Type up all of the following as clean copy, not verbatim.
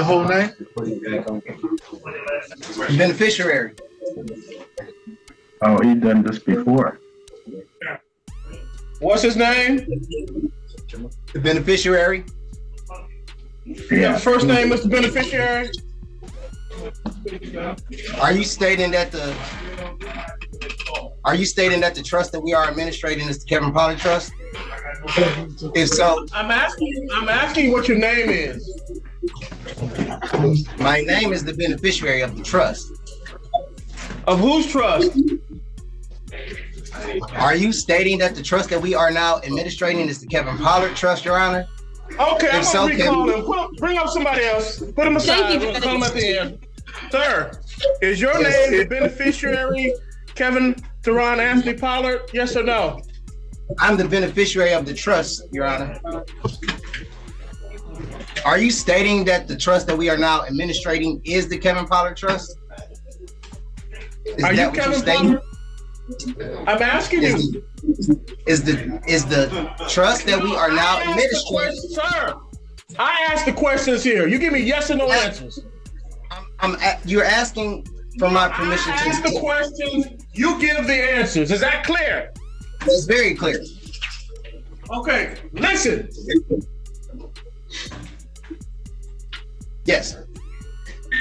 The whole name? Beneficiary. Oh, he done this before. What's his name? The beneficiary. Yeah. First name, Mr. Beneficiary. Are you stating that the trust that we are administrating is the Kevin Pollard Trust? If so, I'm asking what your name is. my name is the beneficiary of the trust. Of whose trust? Are you stating that the trust that we are now administrating is the Kevin Pollard Trust, Your Honor? Okay, I'm If gonna so, recall him. Bring up somebody else. Put him aside. We'll call him at the end. Sir, is your name the beneficiary, Kevin Theron Anthony Pollard? Yes or no? I'm the beneficiary of the trust, Your Honor. Are you stating that the trust that we are now administrating is the Kevin Pollard Trust? Are you Kevin Pollard? I'm asking you. Is the trust that we are now administrating? Sir, I ask the questions here. You give me yes or no answers. You're asking for my permission I ask the questions. You give the answers. Is that clear? It's very clear. Okay, listen. Yes.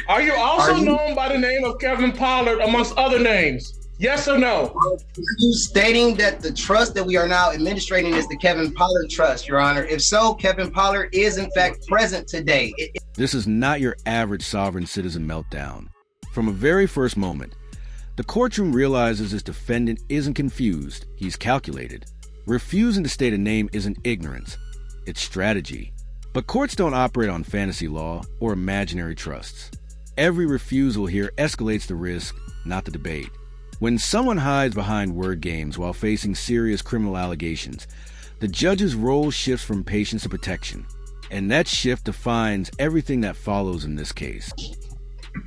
Are you also known by the name of Kevin Pollard amongst other names? Yes or no? Are you stating that the trust that we are now administrating is the Kevin Pollard Trust, Your Honor? If so, Kevin Pollard is in fact present today. This is not your average sovereign citizen meltdown. From a very first moment, the courtroom realizes this defendant isn't confused, he's calculated. Refusing to state a name isn't ignorance, it's strategy. But courts don't operate on fantasy law or imaginary trusts. Every refusal here escalates the risk, not the debate. When someone hides behind word games while facing serious criminal allegations, the judge's role shifts from patience to protection. And that shift defines everything that follows in this case.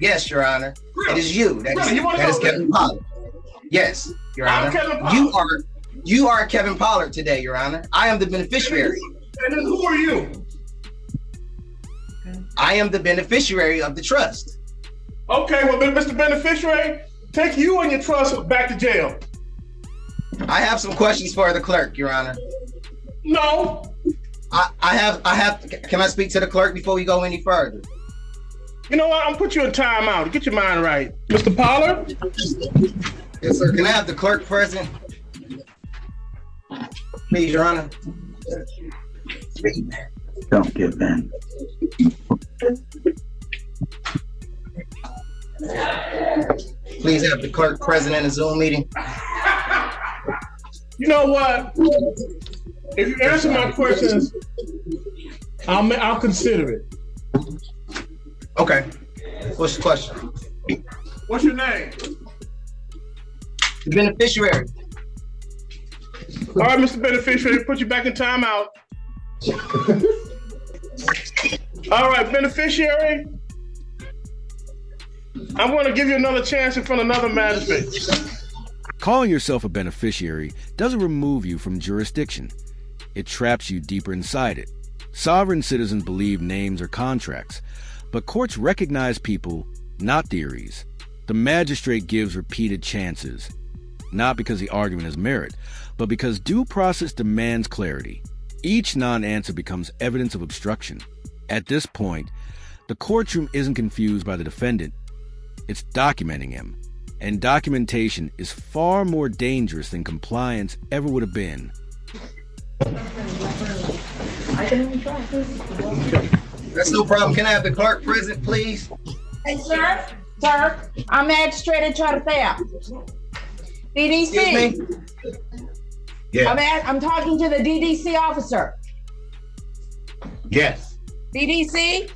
Yes, Your Honor. Really? It is you. That is Kevin Pollard. Yes, Your Honor. I'm Kevin Pollard. You are Kevin Pollard today, Your Honor. I am the beneficiary. And then who are you? I am the beneficiary of the trust. Okay, well, Mr. Beneficiary, take you and your trust back to jail. I have some questions for the clerk, Your Honor. No. I have. Can I speak to the clerk before we go any further? You know what? I'm put you in timeout. Get your mind right, Mr. Pollard. Yes, sir. Can I have the clerk present? Please, Your Honor. Don't give in. Please have the clerk present in the Zoom meeting. You know what? If you answer my questions, I'll consider it. Okay. What's the question? What's your name? The beneficiary. All right, Mr. Beneficiary, put you back in timeout. All right, beneficiary. I'm going to give you another chance in front of another magistrate. Calling yourself a beneficiary doesn't remove you from jurisdiction. It traps you deeper inside it. Sovereign citizens believe names are contracts, but courts recognize people, not theories. The magistrate gives repeated chances, not because the argument has merit, but because due process demands clarity. Each non-answer becomes evidence of obstruction. At this point, the courtroom isn't confused by the defendant, it's documenting him. And documentation is far more dangerous than compliance ever would have been. That's no problem. Can I have the clerk present, please? Hey, sir. Sir, I'm Magistrate Chartea. DDC. Excuse me? Yeah. I'm talking to the DDC officer. Yes. DDC?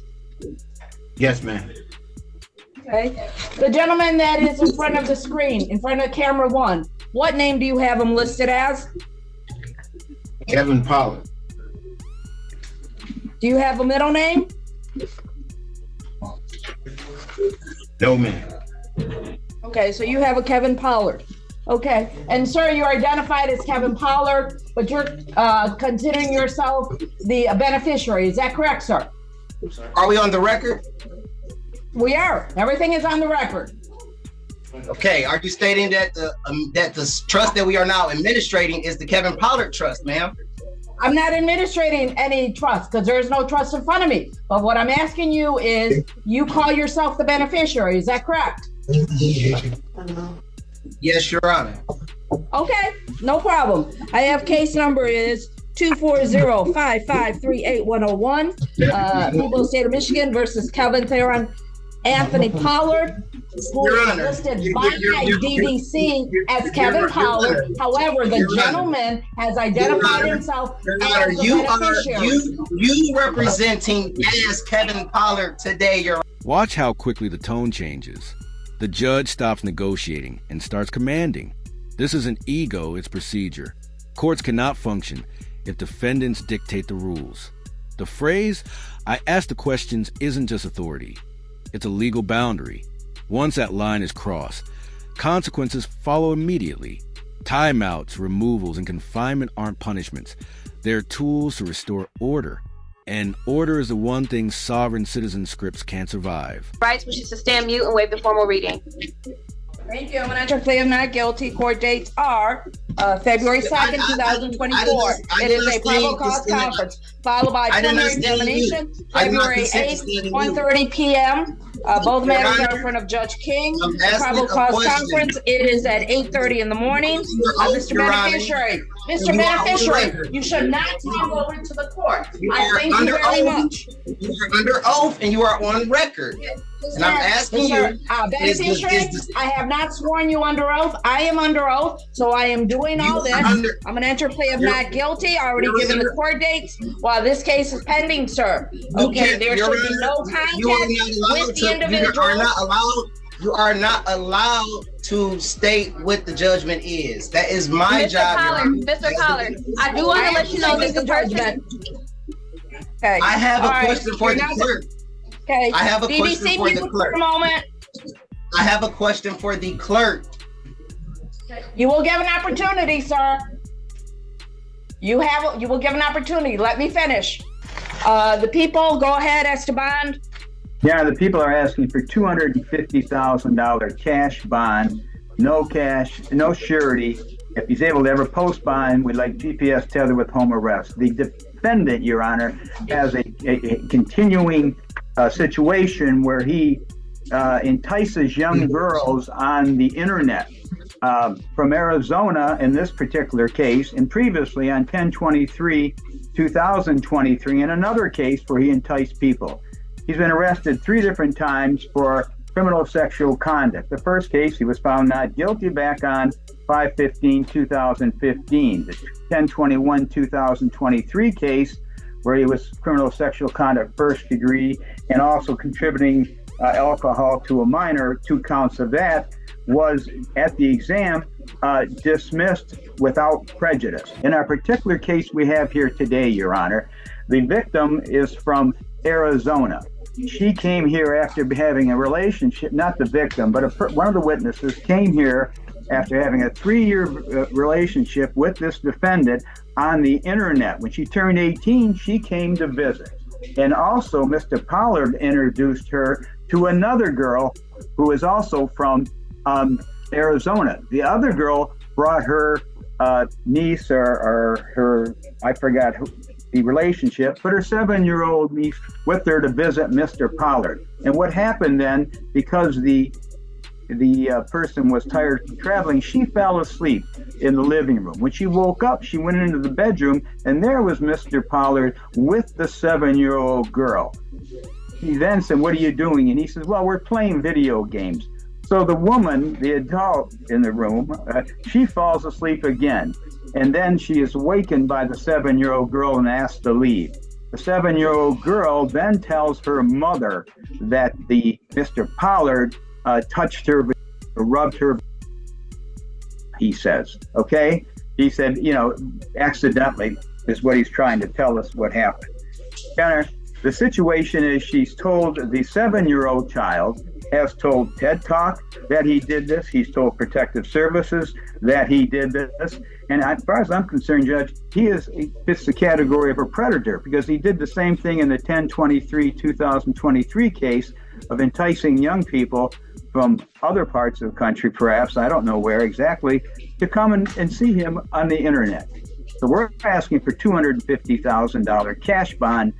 Yes, ma'am. Okay. The gentleman that is in front of the screen, in front of camera one, what name do you have him listed as? Kevin Pollard. Do you have a middle name? No, ma'am. Okay, so you have a Kevin Pollard. Okay, and sir, you're identified as Kevin Pollard, but you're considering yourself the beneficiary. Is that correct, sir? Are we on the record? We are. Everything is on the record. Okay. Are you stating that the trust that we are now administrating is the Kevin Pollard trust, ma'am? I'm not administrating any trust because there is no trust in front of me. But what I'm asking you is, you call yourself the beneficiary. Is that correct? Yes, Your Honor. Okay, no problem. I have case number is 240-5538101. People of the state of Michigan versus Kevin Theron Anthony Pollard, who is listed by DDC as Kevin Pollard. However, the gentleman has identified himself as the beneficiary. You representing as Kevin Pollard today, Your Honor. Watch how quickly the tone changes. The judge stops negotiating and starts commanding. This isn't ego, it's procedure. Courts cannot function if defendants dictate the rules. The phrase, "I ask the questions," isn't just authority. It's a legal boundary. Once that line is crossed, consequences follow immediately. Timeouts, removals, and confinement aren't punishments. They're tools to restore order. And order is the one thing sovereign citizen scripts can't survive. Rights, which is to stand mute and waive the formal reading. Thank you. I'm going to enter plea of not guilty. Court dates are February 2nd, 2024. It is a probable cause conference, followed by preliminary examination, February 8th, 1:30 p.m. Both matters are in front of Judge King. The probable cause conference, it is at 8:30 in the morning. Mr. Beneficiary, you should not come over to the court. I thank you very much. You are under oath and you are on record. And I'm asking you, beneficiary, I have not sworn you under oath. I am under oath, so I am doing all this. I'm going to enter plea of not guilty. I already given the court dates while this case is pending, sir. Okay, there should be no contact with the individual. You are not allowed to state what the judgment is. That is my job. Mr. Pollard, I do want to let you know that the person. Okay. I have a question for the clerk. Okay. I have a question DDC for the clerk. For a moment. I have a question for the clerk. You will give an opportunity, sir. You will give an opportunity. Let me finish. The people, go ahead, Esteban. Yeah, the people are asking for $250,000 cash bond, no cash, no surety. If he's able to ever post bond, we'd like GPS tether with home arrest. The defendant, Your Honor, has a continuing situation where he entices young girls on the internet from Arizona in this particular case, and previously on 10/23/2023 in another case where he enticed people. He's been arrested 3 different times for criminal sexual conduct. The first case, he was found not guilty back on 5/15/2015. The 10/21/2023 case, where he was criminal sexual conduct first degree and also contributing alcohol to a minor, 2 counts of that, was at the exam dismissed without prejudice. In our particular case we have here today, Your Honor, the victim is from Arizona. She came here after having a relationship, not the victim, but one of the witnesses came here after having a 3-year relationship with this defendant on the internet. When she turned 18, she came to visit. And also, Mr. Pollard introduced her to another girl who is also from Arizona. The other girl brought her niece or her, I forgot the relationship, but her 7-year-old niece with her to visit Mr. Pollard. And what happened then, because the person was tired from traveling, she fell asleep in the living room. When she woke up, she went into the bedroom, and there was Mr. Pollard with the 7-year-old girl. He then said, "What are you doing?" And he says, "Well, we're playing video games." So the woman, the adult in the room, she falls asleep again. And then she is awakened by the 7-year-old girl and asked to leave. The 7-year-old girl then tells her mother that Mr. Pollard touched her, rubbed her, he says, okay? He said, accidentally is what he's trying to tell us what happened. The situation is she's told the 7-year-old child has told TED Talk that he did this. He's told Protective Services that he did this. And as far as I'm concerned, Judge, he fits the category of a predator because he did the same thing in the 10/23/2023 case of enticing young people from other parts of the country, perhaps, I don't know where exactly, to come and see him on the internet. So we're asking for $250,000 cash bond.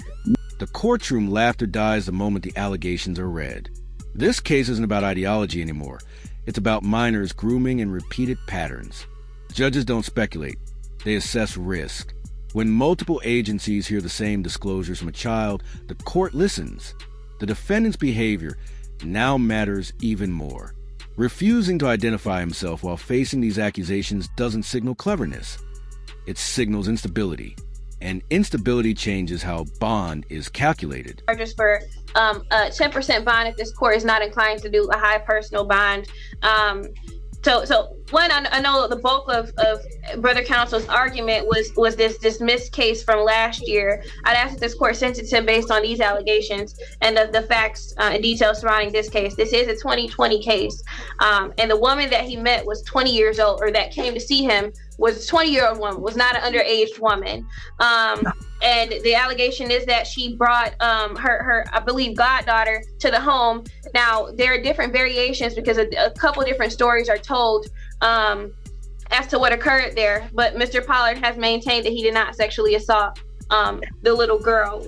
The courtroom laughter dies the moment the allegations are read. This case isn't about ideology anymore. It's about minors grooming and repeated patterns. Judges don't speculate. They assess risk. When multiple agencies hear the same disclosures from a child, the court listens. The defendant's behavior now matters even more. Refusing to identify himself while facing these accusations doesn't signal cleverness. It signals instability. And instability changes how bond is calculated. Charges for a 10% bond if this court is not inclined to do a high personal bond. So one, I know the bulk of Brother Counsel's argument was this dismissed case from last year. I'd ask that this court sentence him based on these allegations and the facts and details surrounding this case. This is a 2020 case. And the woman that he met was 20 years old, or that came to see him was a 20-year-old woman, was not an underage woman. And the allegation is that she brought her, I believe, goddaughter to the home. Now, there are different variations because a couple different stories are told as to what occurred there. But Mr. Pollard has maintained that he did not sexually assault the little girl.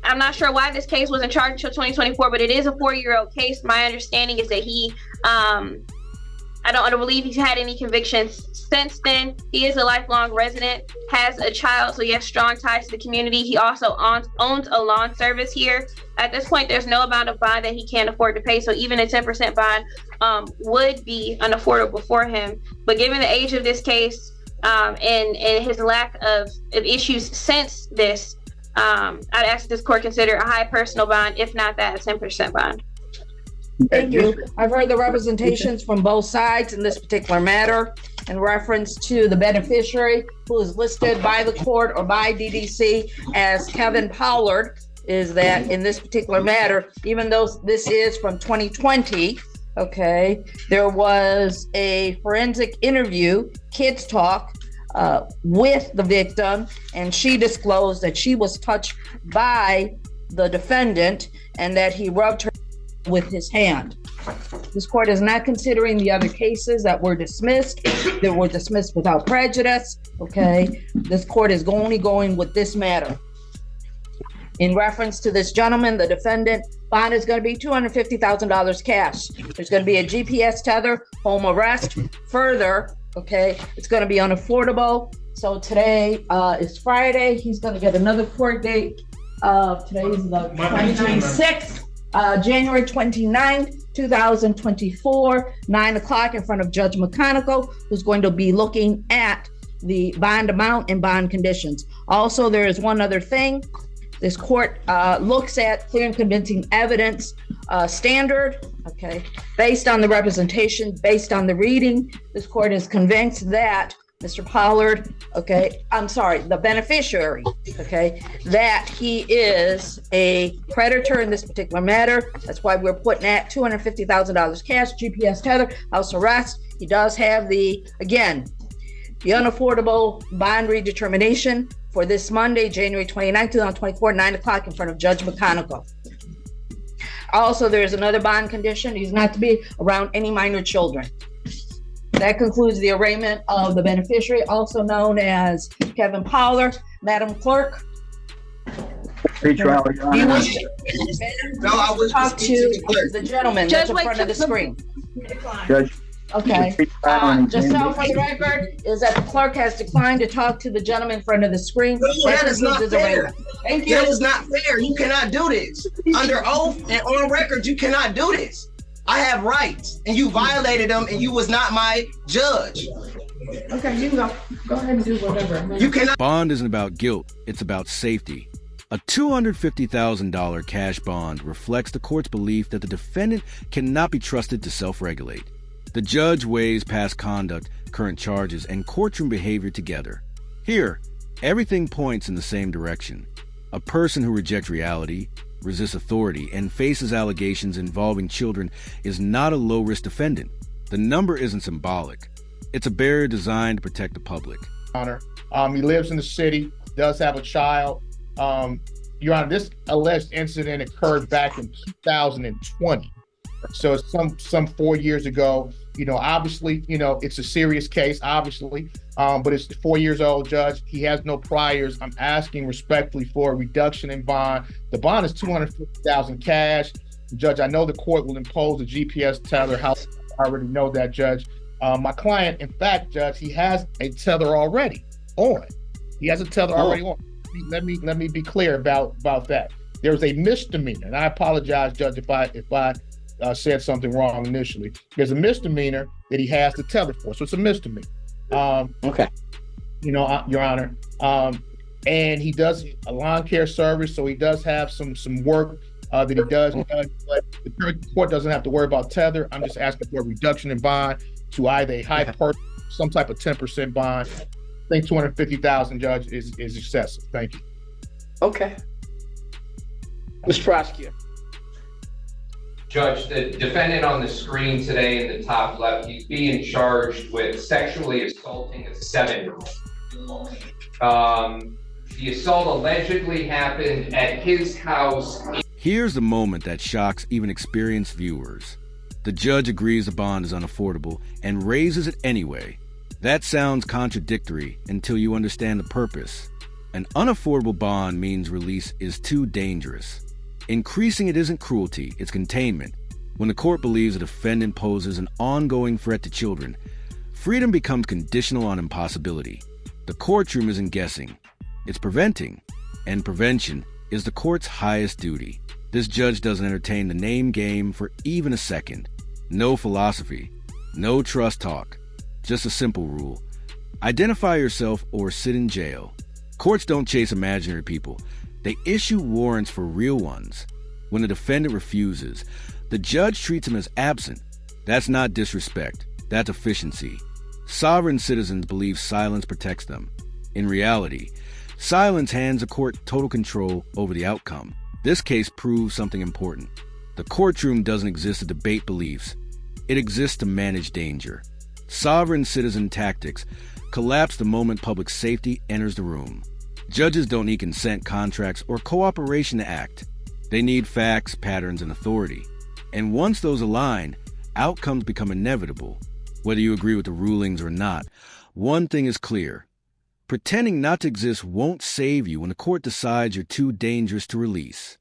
I'm not sure why this case wasn't charged until 2024, but it is a 4-year-old case. My understanding is that he, I don't believe he's had any convictions since then. He is a lifelong resident, has a child, so he has strong ties to the community. He also owns a lawn service here. At this point, there's no amount of bond that he can't afford to pay, so even a 10% bond would be unaffordable for him. But given the age of this case and his lack of issues since this, I'd ask this court consider a high personal bond, if not that, a 10% bond. Thank you. I've heard the representations from both sides in this particular matter in reference to the beneficiary who is listed by the court or by DDC as Kevin Pollard, is that in this particular matter, even though this is from 2020, okay, there was a forensic interview, Kids Talk, with the victim, and she disclosed that she was touched by the defendant and that he rubbed her with his hand. This court is not considering the other cases that were dismissed. They were dismissed without prejudice. Okay, this court is only going with this matter. In reference to this gentleman, the defendant, bond is going to be $250,000 cash. There's going to be a GPS tether, home arrest. Further, okay, it's going to be unaffordable. So today is Friday. He's going to get another court date. Today is the 26th. January 29th, 2024, 9 o'clock in front of Judge McConicle, who's going to be looking at the bond amount and bond conditions. Also, there is one other thing. This court looks at clear and convincing evidence standard, okay, based on the representation, based on the reading. This court is convinced that Mr. Pollard, okay, I'm sorry, the beneficiary, okay, that he is a predator in this particular matter. That's why we're putting at $250,000 cash, GPS tether, house arrest. He does have the unaffordable bond redetermination for this Monday, January 29, 2024, 9 o'clock in front of Judge McConicle. Also, there's another bond condition. He's not to be around any minor children. That concludes the arraignment of the beneficiary, also known as Kevin Pollard. Madam Clerk. Pre-trial, Your Honor. No, I was Talk to the gentleman that's in front of the screen. Judge. Okay. Just so for the record, is that the clerk has declined to talk to the gentleman in front of the screen. No, that is not fair. Thank you. That is not fair. You cannot do this. Under oath and on record, you cannot do this. I have rights, and you violated them, and you was not my judge. Okay, you can go. Go ahead and do whatever. You cannot. Bond isn't about guilt, it's about safety. A $250,000 cash bond reflects the court's belief that the defendant cannot be trusted to self-regulate. The judge weighs past conduct, current charges, and courtroom behavior together. Here, everything points in the same direction. A person who rejects reality, resists authority, and faces allegations involving children is not a low-risk defendant. The number isn't symbolic. It's a barrier designed to protect the public. Honor. He lives in the city, does have a child. Your Honor, this alleged incident occurred back in 2020. So it's some 4 years ago. Obviously, it's a serious case, obviously, but it's 4 years old, Judge. He has no priors. I'm asking respectfully for a reduction in bond. The bond is $250,000 cash. Judge, I know the court will impose a GPS tether. I already know that, Judge. My client, in fact, Judge, he has a tether already on. He has a tether already on. Let me be clear about that. There's a misdemeanor, and I apologize, Judge, if I said something wrong initially. There's a misdemeanor that he has the tether for, so it's a misdemeanor. Okay. Your Honor, and he does a lawn care service, so he does have some work that he does. But the court doesn't have to worry about tether. I'm just asking for a reduction in bond to either a high some type of 10% bond. I think $250,000, Judge, is excessive. Thank you. Okay. Mr. Prosecutor. Judge, the defendant on the screen today in the top left, he's being charged with sexually assaulting a 7-year-old. The assault allegedly happened at his house. Here's the moment that shocks even experienced viewers. The judge agrees the bond is unaffordable and raises it anyway. That sounds contradictory until you understand the purpose. An unaffordable bond means release is too dangerous. Increasing it isn't cruelty, it's containment. When the court believes a defendant poses an ongoing threat to children, freedom becomes conditional on impossibility. The courtroom isn't guessing, it's preventing. And prevention is the court's highest duty. This judge doesn't entertain the name game for even a second. No philosophy, no trust talk, just a simple rule. Identify yourself or sit in jail. Courts don't chase imaginary people. They issue warrants for real ones. When a defendant refuses, the judge treats him as absent. That's not disrespect, that's efficiency. Sovereign citizens believe silence protects them. In reality, silence hands a court total control over the outcome. This case proves something important. The courtroom doesn't exist to debate beliefs. It exists to manage danger. Sovereign citizen tactics collapse the moment public safety enters the room. Judges don't need consent contracts or cooperation to act. They need facts, patterns, and authority. And once those align, outcomes become inevitable. Whether you agree with the rulings or not, one thing is clear. Pretending not to exist won't save you when the court decides you're too dangerous to release.